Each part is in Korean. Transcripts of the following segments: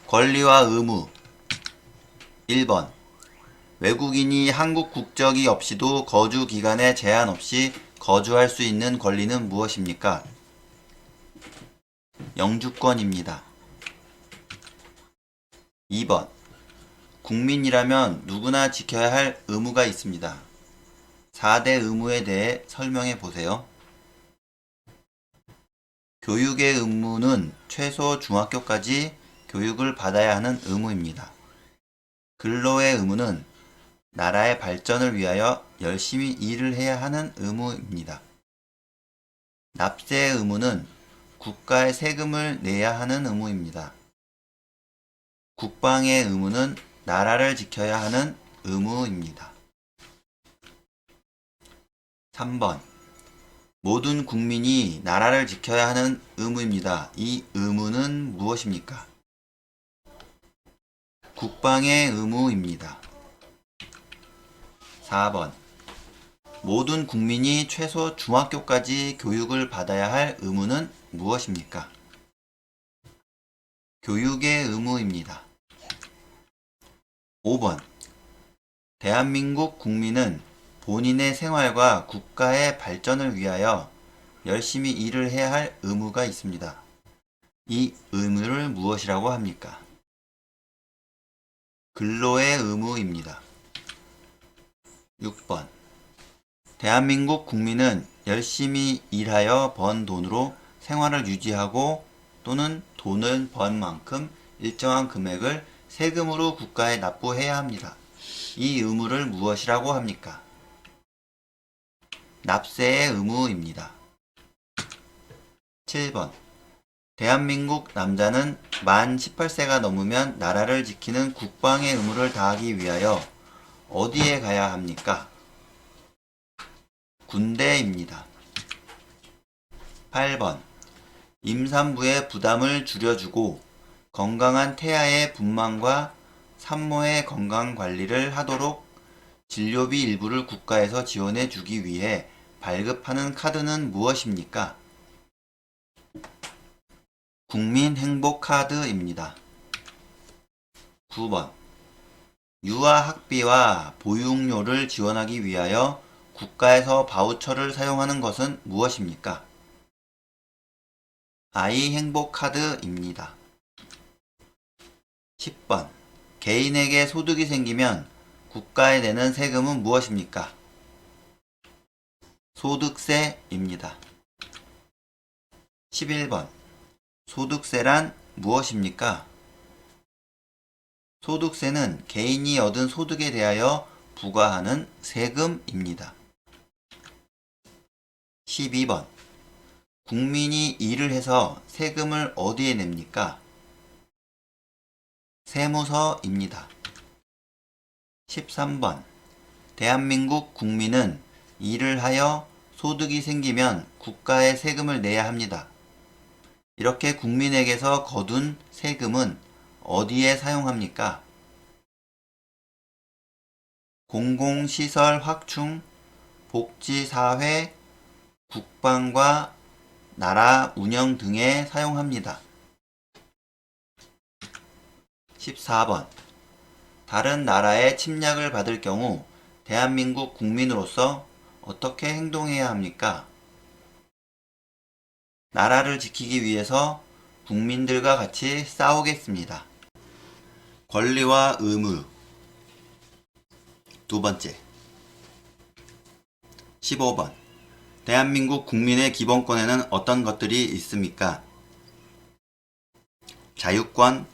권리와 의무. 1번. 외국인이 한국 국적이 없이도 거주 기간에 제한 없이 거주할 수 있는 권리는 무엇입니까? 영주권입니다. 2번. 국민이라면 누구나 지켜야 할 의무가 있습니다. 4대 의무에 대해 설명해 보세요. 교육의 의무는 최소 중학교까지 교육을 받아야 하는 의무입니다. 근로의 의무는 나라의 발전을 위하여 열심히 일을 해야 하는 의무입니다. 납세의 의무는 국가에 세금을 내야 하는 의무입니다. 국방의 의무는 나라를 지켜야 하는 의무입니다. 3번. 모든 국민이 나라를 지켜야 하는 의무입니다. 이 의무는 무엇입니까? 국방의 의무입니다. 4번. 모든 국민이 최소 중학교까지 교육을 받아야 할 의무는 무엇입니까? 교육의 의무입니다. 5번. 대한민국 국민은 본인의 생활과 국가의 발전을 위하여 열심히 일을 해야 할 의무가 있습니다. 이 의무를 무엇이라고 합니까? 근로의 의무입니다. 6번. 대한민국 국민은 열심히 일하여 번 돈으로 생활을 유지하고 또는 돈을 번 만큼 일정한 금액을 세금으로 국가에 납부해야 합니다. 이 의무를 무엇이라고 합니까? 납세의 의무입니다. 7번. 대한민국 남자는 만 18세가 넘으면 나라를 지키는 국방의 의무를 다하기 위하여 어디에 가야 합니까? 군대입니다. 8번. 임산부의 부담을 줄여주고 건강한 태아의 분만과 산모의 건강 관리를 하도록 진료비 일부를 국가에서 지원해 주기 위해 발급하는 카드는 무엇입니까? 국민행복카드입니다. 9번. 유아학비와 보육료를 지원하기 위하여 국가에서 바우처를 사용하는 것은 무엇입니까? 아이행복카드입니다. 10번. 개인에게 소득이 생기면 국가에 내는 세금은 무엇입니까? 소득세입니다. 11번. 소득세란 무엇입니까? 소득세는 개인이 얻은 소득에 대하여 부과하는 세금입니다. 12번. 국민이 일을 해서 세금을 어디에 냅니까? 세무서입니다. 13번. 대한민국 국민은 일을 하여 소득이 생기면 국가에 세금을 내야 합니다. 이렇게 국민에게서 거둔 세금은 어디에 사용합니까? 공공시설 확충, 복지사회, 국방과 나라 운영 등에 사용합니다. 14번. 다른 나라의 침략을 받을 경우 대한민국 국민으로서 어떻게 행동해야 합니까? 나라를 지키기 위해서 국민들과 같이 싸우겠습니다. 권리와 의무. 두 번째. 15번. 대한민국 국민의 기본권에는 어떤 것들이 있습니까? 자유권,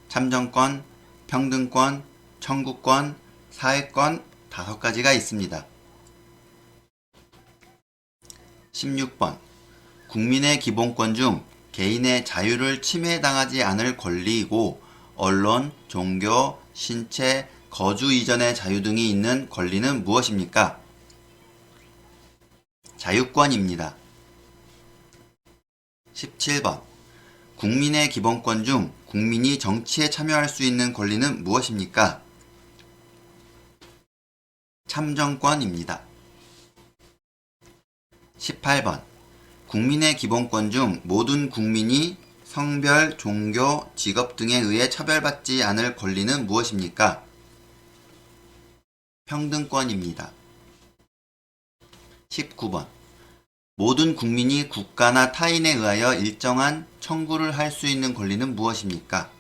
참정권, 평등권, 청구권, 사회권 5가지가 있습니다. 16번. 국민의 기본권 중 개인의 자유를 침해당하지 않을 권리이고 언론, 종교, 신체, 거주 이전의 자유 등이 있는 권리는 무엇입니까? 자유권입니다. 17번. 국민의 기본권 중 국민이 정치에 참여할 수 있는 권리는 무엇입니까? 참정권입니다. 18번. 국민의 기본권 중 모든 국민이 성별, 종교, 직업 등에 의해 차별받지 않을 권리는 무엇입니까? 평등권입니다. 19번. 모든 국민이 국가나 타인에 의하여 일정한 청구를 할 수 있는 권리는 무엇입니까?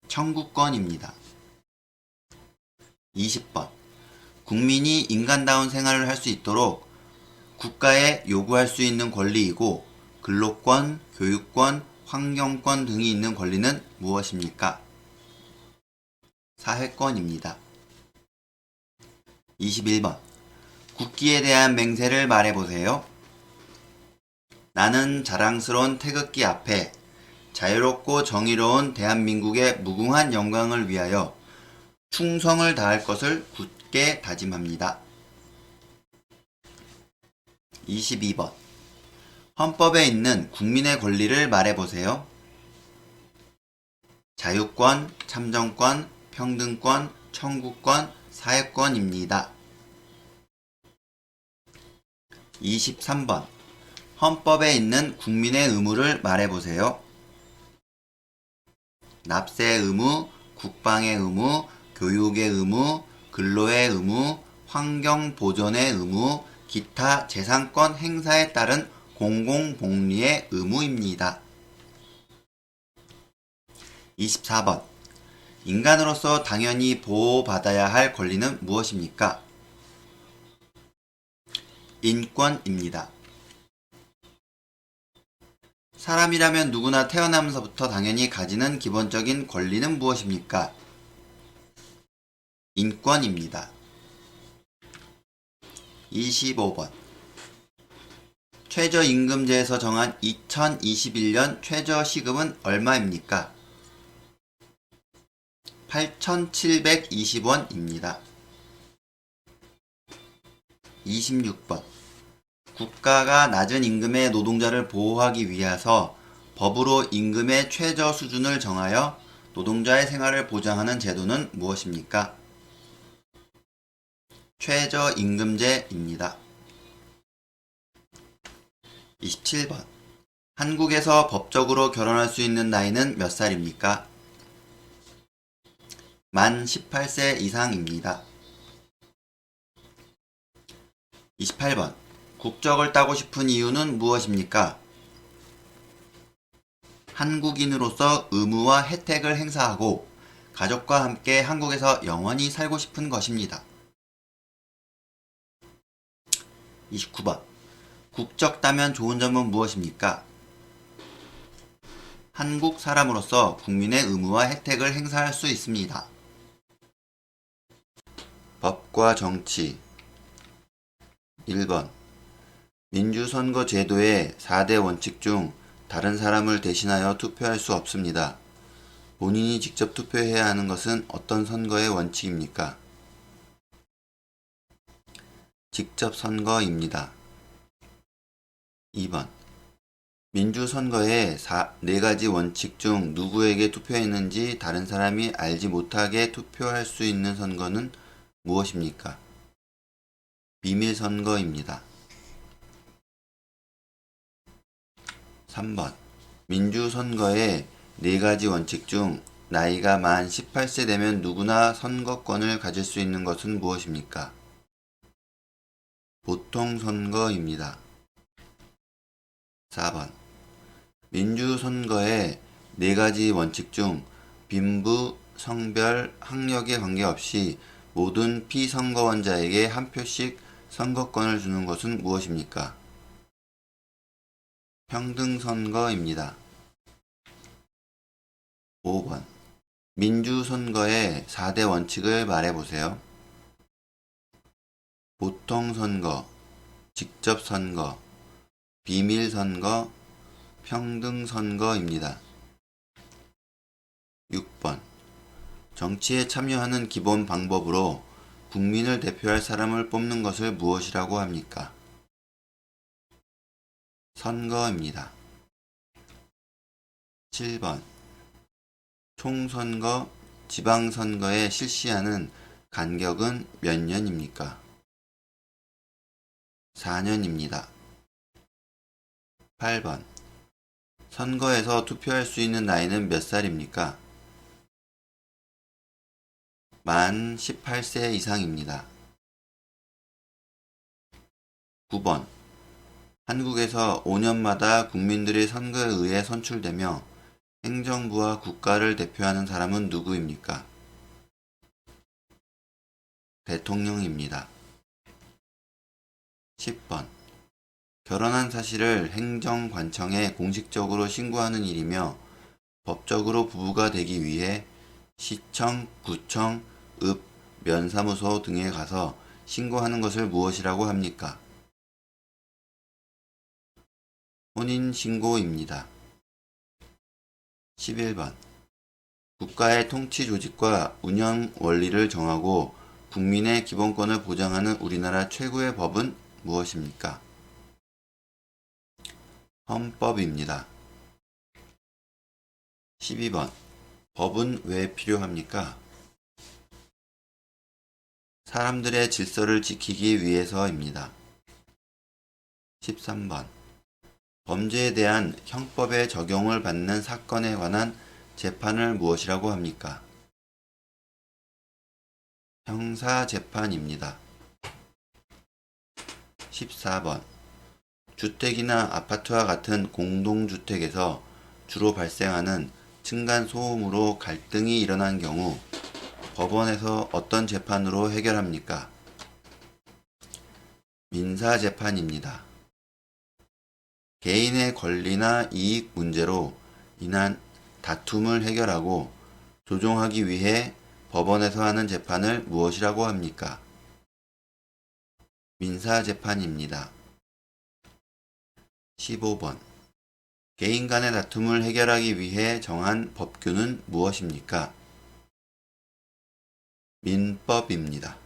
청구권입니다. 20번. 국민이 인간다운 생활을 할 수 있도록 국가에 요구할 수 있는 권리이고 근로권, 교육권, 환경권 등이 있는 권리는 무엇입니까? 사회권입니다. 21번. 국기에 대한 맹세를 말해보세요. 나는 자랑스러운 태극기 앞에 자유롭고 정의로운 대한민국의 무궁한 영광을 위하여 충성을 다할 것을 굳게 다짐합니다. 22번. 헌법에 있는 국민의 권리를 말해보세요. 자유권, 참정권, 평등권, 청구권, 사회권입니다. 23번. 헌법에 있는 국민의 의무를 말해보세요. 납세 의무, 국방의 의무, 교육의 의무, 근로의 의무, 환경 보존의 의무, 기타 재산권 행사에 따른 공공복리의 의무입니다. 24번. 인간으로서 당연히 보호받아야 할 권리는 무엇입니까? 인권입니다. 사람이라면 누구나 태어나면서부터 당연히 가지는 기본적인 권리는 무엇입니까? 인권입니다. 25번. 최저임금제에서 정한 2021년 최저시급은 얼마입니까? 8,720원입니다. 26번. 국가가 낮은 임금의 노동자를 보호하기 위해서 법으로 임금의 최저 수준을 정하여 노동자의 생활을 보장하는 제도는 무엇입니까? 최저임금제입니다. 27번. 한국에서 법적으로 결혼할 수 있는 나이는 몇 살입니까? 만 18세 이상입니다. 28번. 국적을 따고 싶은 이유는 무엇입니까? 한국인으로서 의무와 혜택을 행사하고 가족과 함께 한국에서 영원히 살고 싶은 것입니다. 29번. 국적 따면 좋은 점은 무엇입니까? 한국 사람으로서 국민의 의무와 혜택을 행사할 수 있습니다. 법과 정치. 1번. 민주선거제도의 4대 원칙 중 다른 사람을 대신하여 투표할 수 없습니다. 본인이 직접 투표해야 하는 것은 어떤 선거의 원칙입니까? 직접 선거입니다. 2번. 민주선거의 4가지 원칙 중 누구에게 투표했는지 다른 사람이 알지 못하게 투표할 수 있는 선거는 무엇입니까? 비밀선거입니다. 3번. 민주선거의 4가지 원칙 중 나이가 만 18세 되면 누구나 선거권을 가질 수 있는 것은 무엇입니까? 보통선거입니다. 4번. 민주선거의 4가지 원칙 중 빈부, 성별, 학력에 관계없이 모든 피선거원자에게 한 표씩 선거권을 주는 것은 무엇입니까? 평등선거입니다. 5번. 민주선거의 4대 원칙을 말해보세요. 보통선거, 직접선거, 비밀선거, 평등선거입니다. 6번. 정치에 참여하는 기본 방법으로 국민을 대표할 사람을 뽑는 것을 무엇이라고 합니까? 선거입니다. 7번. 총선거, 지방선거에 실시하는 간격은 몇 년입니까? 4년입니다. 8번. 선거에서 투표할 수 있는 나이는 몇 살입니까? 만 18세 이상입니다. 9번. 한국에서 5년마다 국민들이 선거에 의해 선출되며 행정부와 국가를 대표하는 사람은 누구입니까? 대통령입니다. 10번. 결혼한 사실을 행정관청에 공식적으로 신고하는 일이며 법적으로 부부가 되기 위해 시청, 구청, 읍, 면사무소 등에 가서 신고하는 것을 무엇이라고 합니까? 혼인신고입니다. 11번. 국가의 통치 조직과 운영 원리를 정하고 국민의 기본권을 보장하는 우리나라 최고의 법은 무엇입니까? 헌법입니다. 12번. 법은 왜 필요합니까? 사람들의 질서를 지키기 위해서입니다. 13번. 범죄에 대한 형법의 적용을 받는 사건에 관한 재판을 무엇이라고 합니까? 형사재판입니다. 14번. 주택이나 아파트와 같은 공동주택에서 주로 발생하는 층간소음으로 갈등이 일어난 경우 법원에서 어떤 재판으로 해결합니까? 민사재판입니다. 개인의 권리나 이익 문제로 인한 다툼을 해결하고 조정하기 위해 법원에서 하는 재판을 무엇이라고 합니까? 민사재판입니다. 15번. 개인 간의 다툼을 해결하기 위해 정한 법규는 무엇입니까? 민법입니다.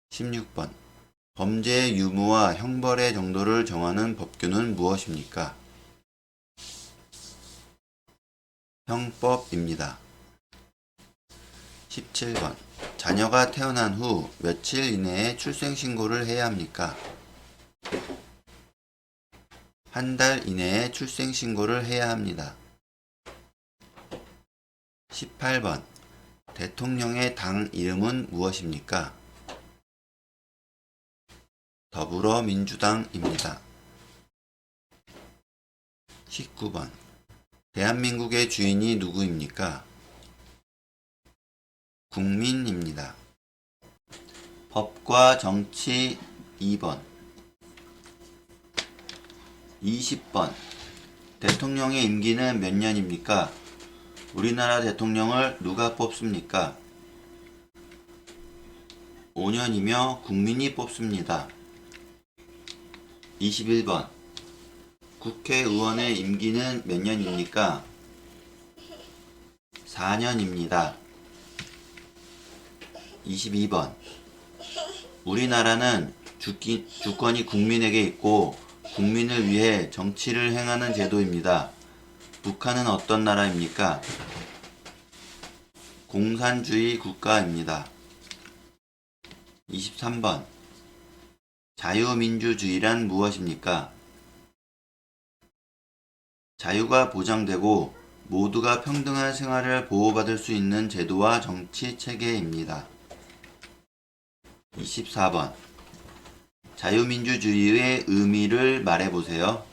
16번. 범죄의 유무와 형벌의 정도를 정하는 법규는 무엇입니까? 형법입니다. 17번. 자녀가 태어난 후 며칠 이내에 출생신고를 해야 합니까? 한 달 이내에 출생신고를 해야 합니다. 18번. 대통령의 당 이름은 무엇입니까? 더불어민주당입니다. 19번. 대한민국의 주인이 누구입니까? 국민입니다. 법과 정치 2번. 20번. 대통령의 임기는 몇 년입니까? 우리나라 대통령을 누가 뽑습니까? 5년이며 국민이 뽑습니다. 21번. 국회의원의 임기는 몇 년입니까? 4년입니다. 22번. 우리나라는 주권이 국민에게 있고 국민을 위해 정치를 행하는 제도입니다. 북한은 어떤 나라입니까? 공산주의 국가입니다. 23번. 자유민주주의란 무엇입니까? 자유가 보장되고 모두가 평등한 생활을 보호받을 수 있는 제도와 정치 체계입니다. 24번. 자유민주주의의 의미를 말해보세요.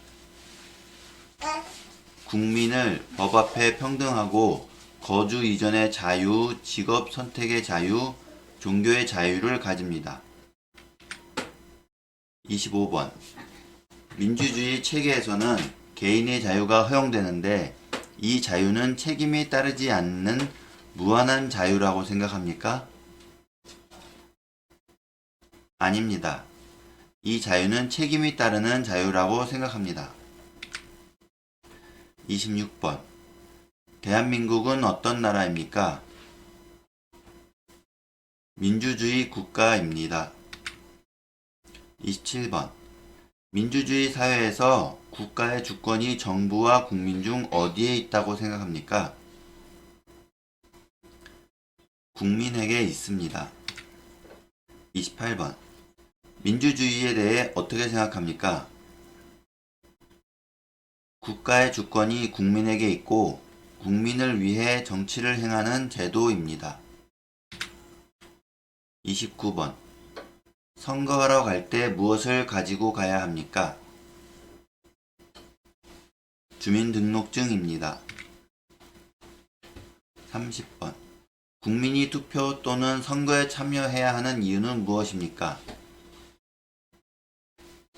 국민을 법 앞에 평등하고 거주 이전의 자유, 직업 선택의 자유, 종교의 자유를 가집니다. 25번. 민주주의 체계에서는 개인의 자유가 허용되는데 이 자유는 책임이 따르지 않는 무한한 자유라고 생각합니까? 아닙니다. 이 자유는 책임이 따르는 자유라고 생각합니다. 26번. 대한민국은 어떤 나라입니까? 민주주의 국가입니다. 27번. 민주주의 사회에서 국가의 주권이 정부와 국민 중 어디에 있다고 생각합니까? 국민에게 있습니다. 28번. 민주주의에 대해 어떻게 생각합니까? 국가의 주권이 국민에게 있고 국민을 위해 정치를 행하는 제도입니다. 29번. 선거하러 갈 때 무엇을 가지고 가야 합니까? 주민등록증입니다. 30번. 국민이 투표 또는 선거에 참여해야 하는 이유는 무엇입니까?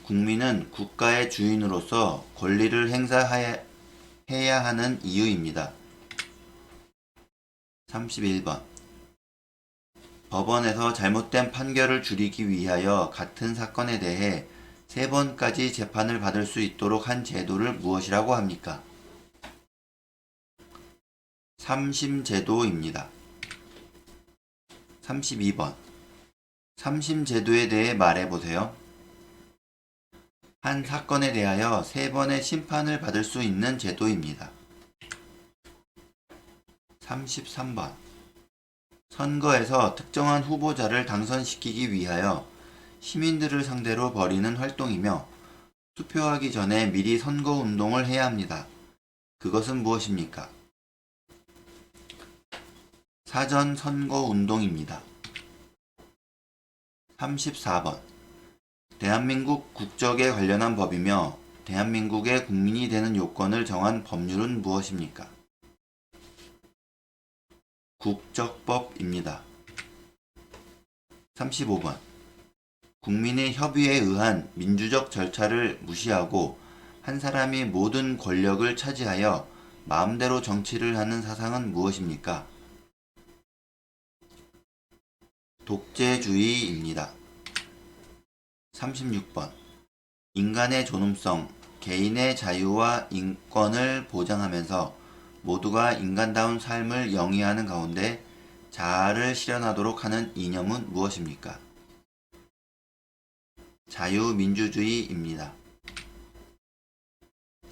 국민은 국가의 주인으로서 권리를 행사해야 하는 이유입니다. 31번. 법원에서 잘못된 판결을 줄이기 위하여 같은 사건에 대해 3번까지 재판을 받을 수 있도록 한 제도를 무엇이라고 합니까? 삼심제도입니다. 32번. 삼심제도에 대해 말해보세요. 한 사건에 대하여 3번의 심판을 받을 수 있는 제도입니다. 33번. 선거에서 특정한 후보자를 당선시키기 위하여 시민들을 상대로 벌이는 활동이며 투표하기 전에 미리 선거운동을 해야 합니다. 그것은 무엇입니까? 사전선거운동입니다. 34번. 대한민국 국적에 관련한 법이며 대한민국의 국민이 되는 요건을 정한 법률은 무엇입니까? 국적법입니다. 35번. 국민의 협의에 의한 민주적 절차를 무시하고 한 사람이 모든 권력을 차지하여 마음대로 정치를 하는 사상은 무엇입니까? 독재주의입니다. 36번. 인간의 존엄성, 개인의 자유와 인권을 보장하면서 모두가 인간다운 삶을 영위하는 가운데 자아를 실현하도록 하는 이념은 무엇입니까? 자유민주주의입니다.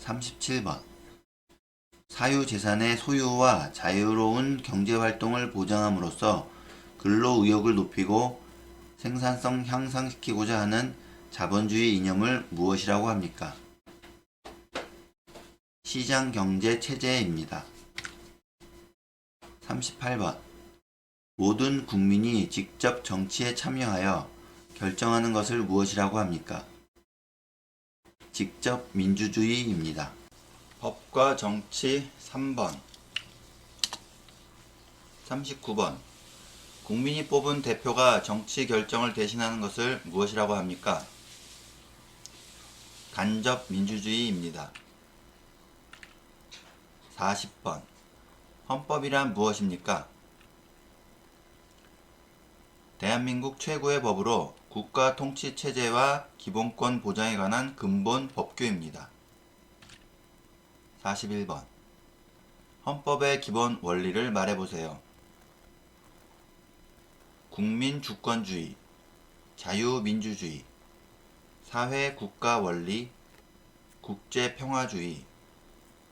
37번. 사유재산의 소유와 자유로운 경제활동을 보장함으로써 근로의욕을 높이고 생산성 향상시키고자 하는 자본주의 이념을 무엇이라고 합니까? 시장경제체제입니다. 38번. 모든 국민이 직접 정치에 참여하여 결정하는 것을 무엇이라고 합니까? 직접 민주주의입니다. 법과 정치 3번. 39번. 국민이 뽑은 대표가 정치 결정을 대신하는 것을 무엇이라고 합니까? 간접 민주주의입니다. 40번. 헌법이란 무엇입니까? 대한민국 최고의 법으로 국가 통치 체제와 기본권 보장에 관한 근본 법규입니다. 41번. 헌법의 기본 원리를 말해보세요. 국민주권주의, 자유민주주의, 사회국가 원리, 국제평화주의,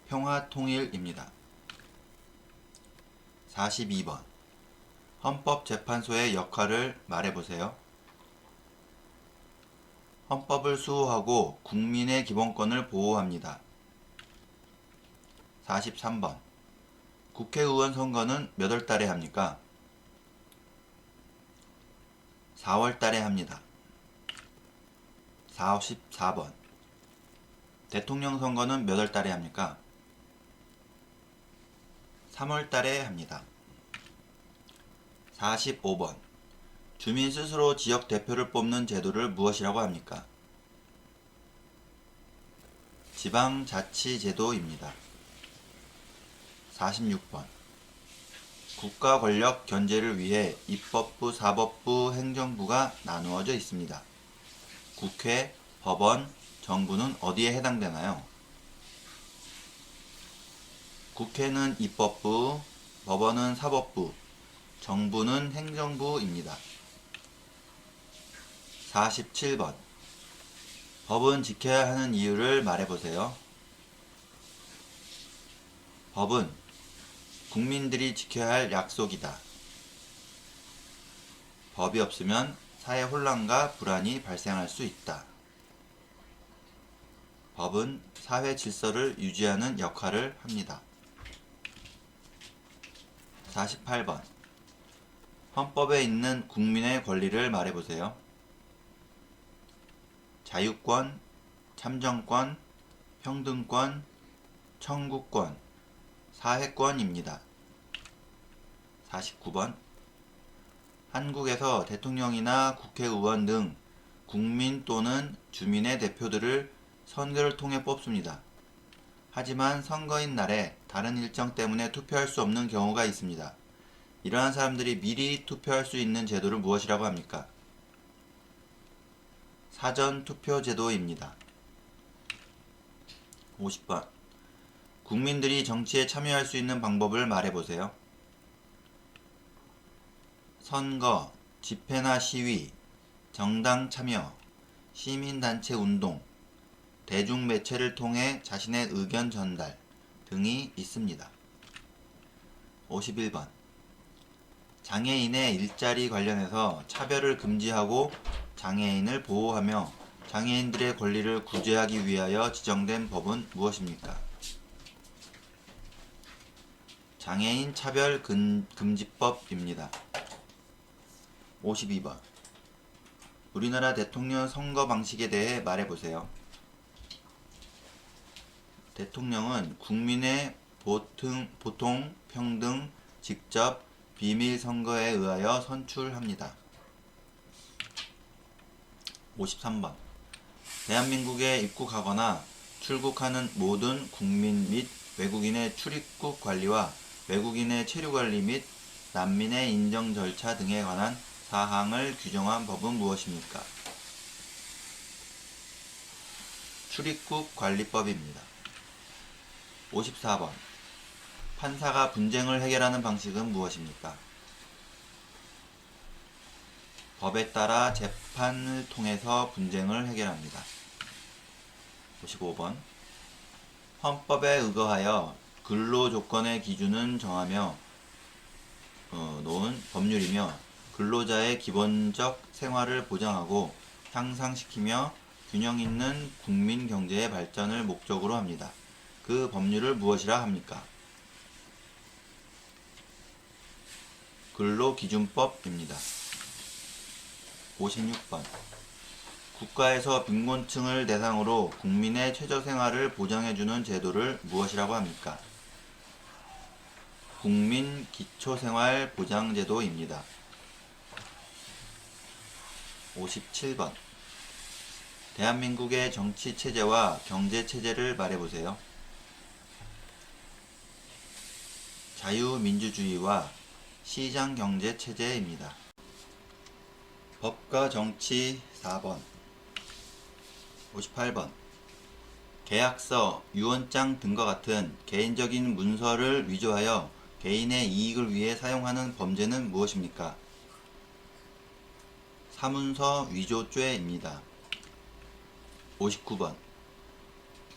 평화통일입니다. 42번. 헌법재판소의 역할을 말해보세요. 헌법을 수호하고 국민의 기본권을 보호합니다. 43번. 국회의원 선거는 몇 월 달에 합니까? 4월 달에 합니다. 44번. 대통령 선거는 몇 월 달에 합니까? 3월 달에 합니다. 45번. 주민 스스로 지역 대표를 뽑는 제도를 무엇이라고 합니까? 지방자치제도입니다. 46번. 국가 권력 견제를 위해 입법부, 사법부, 행정부가 나누어져 있습니다. 국회, 법원, 정부는 어디에 해당되나요? 국회는 입법부, 법원은 사법부, 정부는 행정부입니다. 47번. 법은 지켜야 하는 이유를 말해보세요. 법은 국민들이 지켜야 할 약속이다. 법이 없으면 사회 혼란과 불안이 발생할 수 있다. 법은 사회 질서를 유지하는 역할을 합니다. 48번. 헌법에 있는 국민의 권리를 말해보세요. 자유권, 참정권, 평등권, 청구권, 사회권입니다. 49번. 한국에서 대통령이나 국회의원 등 국민 또는 주민의 대표들을 선거를 통해 뽑습니다. 하지만 선거인 날에 다른 일정 때문에 투표할 수 없는 경우가 있습니다. 이러한 사람들이 미리 투표할 수 있는 제도를 무엇이라고 합니까? 사전투표제도입니다. 50번. 국민들이 정치에 참여할 수 있는 방법을 말해보세요. 선거, 집회나 시위, 정당 참여, 시민단체 운동, 대중매체를 통해 자신의 의견 전달 등이 있습니다. 51번. 장애인의 일자리 관련해서 차별을 금지하고 장애인을 보호하며 장애인들의 권리를 구제하기 위하여 지정된 법은 무엇입니까? 장애인 차별 금지법입니다. 52번. 우리나라 대통령 선거 방식에 대해 말해보세요. 대통령은 국민의 보통, 평등, 직접, 비밀 선거에 의하여 선출합니다. 53번. 대한민국에 입국하거나 출국하는 모든 국민 및 외국인의 출입국 관리와 외국인의 체류 관리 및 난민의 인정 절차 등에 관한 사항을 규정한 법은 무엇입니까? 출입국 관리법입니다. 54번. 판사가 분쟁을 해결하는 방식은 무엇입니까? 법에 따라 재판을 통해서 분쟁을 해결합니다. 55번. 헌법에 의거하여 근로조건의 기준은 정하며 놓은 법률이며 근로자의 기본적 생활을 보장하고 향상시키며 균형 있는 국민 경제의 발전을 목적으로 합니다. 그 법률을 무엇이라 합니까? 근로기준법입니다. 56번. 국가에서 빈곤층을 대상으로 국민의 최저생활을 보장해주는 제도를 무엇이라고 합니까? 국민기초생활보장제도입니다. 57번. 대한민국의 정치체제와 경제체제를 말해보세요. 자유민주주의와 시장경제체제입니다. 법과 정치 4번. 58번. 계약서, 유언장 등과 같은 개인적인 문서를 위조하여 개인의 이익을 위해 사용하는 범죄는 무엇입니까? 사문서 위조죄입니다. 59번.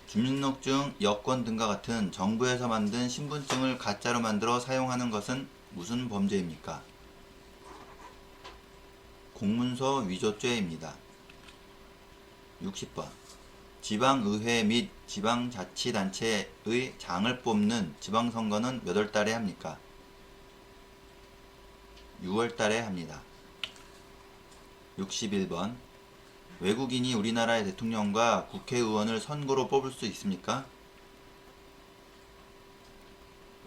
주민등록증, 여권 등과 같은 정부에서 만든 신분증을 가짜로 만들어 사용하는 것은 무슨 범죄입니까? 공문서 위조죄입니다. 60번. 지방의회 및 지방자치단체의 장을 뽑는 지방선거는 몇 월달에 합니까? 6월달에 합니다. 61번. 외국인이 우리나라의 대통령과 국회의원을 선거로 뽑을 수 있습니까?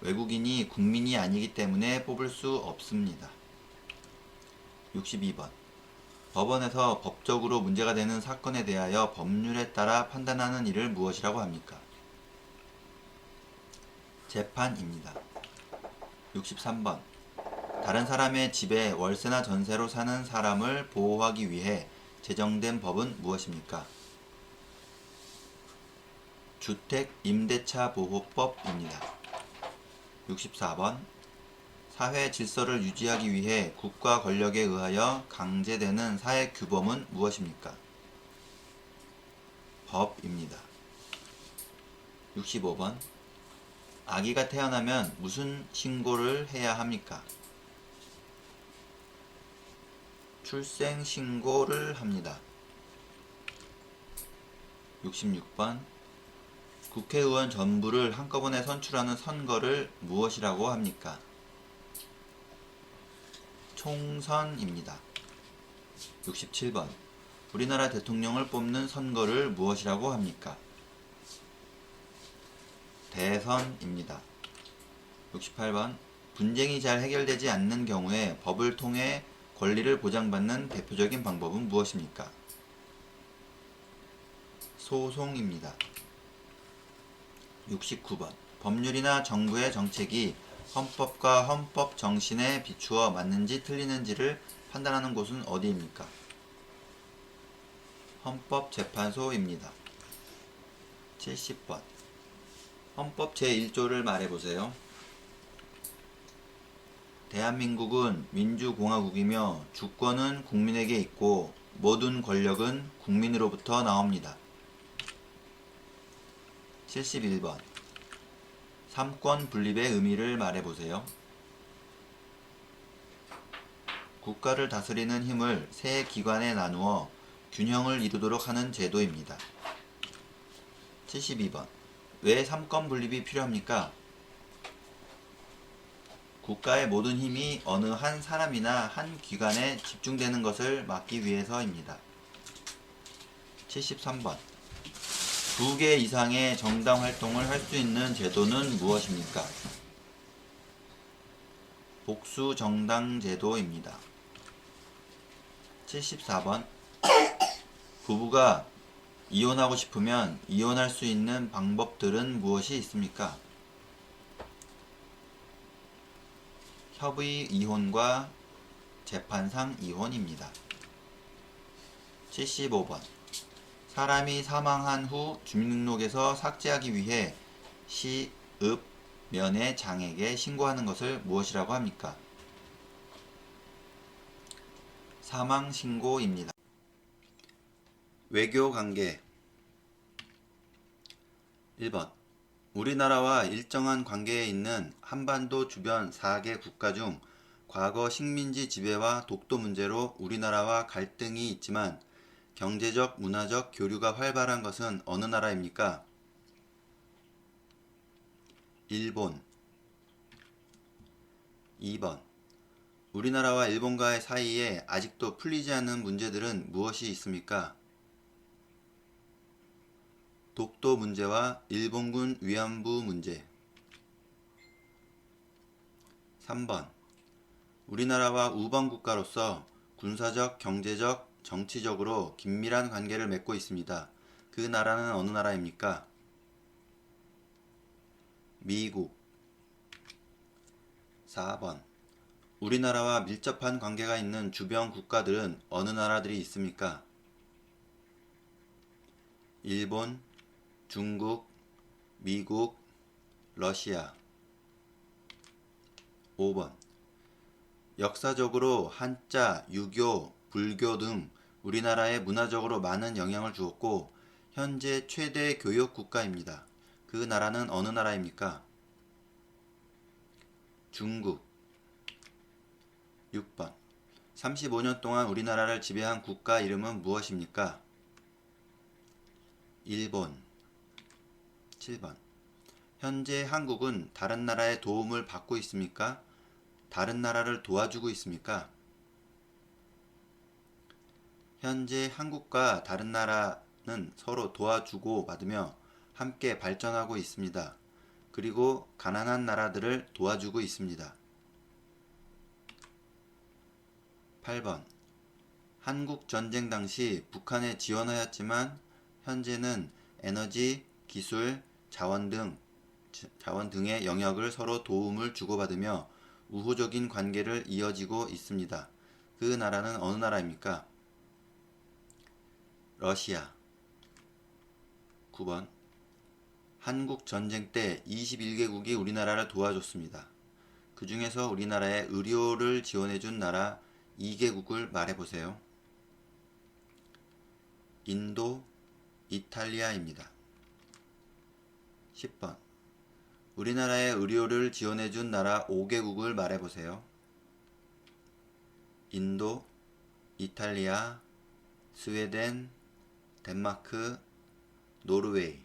외국인이 국민이 아니기 때문에 뽑을 수 없습니다. 62번. 법원에서 법적으로 문제가 되는 사건에 대하여 법률에 따라 판단하는 일을 무엇이라고 합니까? 재판입니다. 63번. 다른 사람의 집에 월세나 전세로 사는 사람을 보호하기 위해 제정된 법은 무엇입니까? 주택임대차보호법입니다. 64번. 사회 질서를 유지하기 위해 국가 권력에 의하여 강제되는 사회 규범은 무엇입니까? 법입니다. 65번. 아기가 태어나면 무슨 신고를 해야 합니까? 출생신고를 합니다. 66번. 국회의원 전부를 한꺼번에 선출하는 선거를 무엇이라고 합니까? 총선입니다. 67번. 우리나라 대통령을 뽑는 선거를 무엇이라고 합니까? 대선입니다. 68번. 분쟁이 잘 해결되지 않는 경우에 법을 통해 권리를 보장받는 대표적인 방법은 무엇입니까? 소송입니다. 69번. 법률이나 정부의 정책이 헌법과 헌법 정신에 비추어 맞는지 틀리는지를 판단하는 곳은 어디입니까? 헌법재판소입니다. 70번. 헌법 제1조를 말해보세요. 대한민국은 민주공화국이며 주권은 국민에게 있고 모든 권력은 국민으로부터 나옵니다. 71번. 삼권 분립의 의미를 말해보세요. 국가를 다스리는 힘을 세 기관에 나누어 균형을 이루도록 하는 제도입니다. 72번. 왜 삼권 분립이 필요합니까? 국가의 모든 힘이 어느 한 사람이나 한 기관에 집중되는 것을 막기 위해서입니다. 73번. 2개 이상의 정당 활동을 할 수 있는 제도는 무엇입니까? 복수정당제도입니다. 74번. 부부가 이혼하고 싶으면 이혼할 수 있는 방법들은 무엇이 있습니까? 협의 이혼과 재판상 이혼입니다. 75번. 사람이 사망한 후 주민등록에서 삭제하기 위해 시, 읍, 면의 장에게 신고하는 것을 무엇이라고 합니까? 사망신고입니다. 외교관계. 1번. 우리나라와 일정한 관계에 있는 한반도 주변 4개 국가 중 과거 식민지 지배와 독도 문제로 우리나라와 갈등이 있지만 경제적, 문화적 교류가 활발한 것은 어느 나라입니까? 일본. 2번. 우리나라와 일본과의 사이에 아직도 풀리지 않은 문제들은 무엇이 있습니까? 독도 문제와 일본군 위안부 문제. 3번. 우리나라와 우방국가로서 군사적, 경제적, 정치적으로 긴밀한 관계를 맺고 있습니다. 그 나라는 어느 나라입니까? 미국. 4번. 우리나라와 밀접한 관계가 있는 주변 국가들은 어느 나라들이 있습니까? 일본, 중국, 미국, 러시아. 5번. 역사적으로 한자, 유교, 불교 등 우리나라에 문화적으로 많은 영향을 주었고 현재 최대 교역 국가입니다. 그 나라는 어느 나라입니까? 중국. 6번. 35년 동안 우리나라를 지배한 국가 이름은 무엇입니까? 일본. 7번. 현재 한국은 다른 나라의 도움을 받고 있습니까? 다른 나라를 도와주고 있습니까? 현재 한국과 다른 나라는 서로 도와주고 받으며 함께 발전하고 있습니다. 그리고 가난한 나라들을 도와주고 있습니다. 8번. 한국 전쟁 당시 북한에 지원하였지만 현재는 에너지, 기술, 자원 등의 영역을 서로 도움을 주고받으며 우호적인 관계를 이어지고 있습니다. 그 나라는 어느 나라입니까? 러시아. 9번. 한국 전쟁 때 21개국이 우리나라를 도와줬습니다. 그 중에서 우리나라에 의료를 지원해준 나라 2개국을 말해보세요. 인도, 이탈리아입니다. 10번. 우리나라에 의료를 지원해준 나라 5개국을 말해보세요. 인도, 이탈리아, 스웨덴, 덴마크, 노르웨이.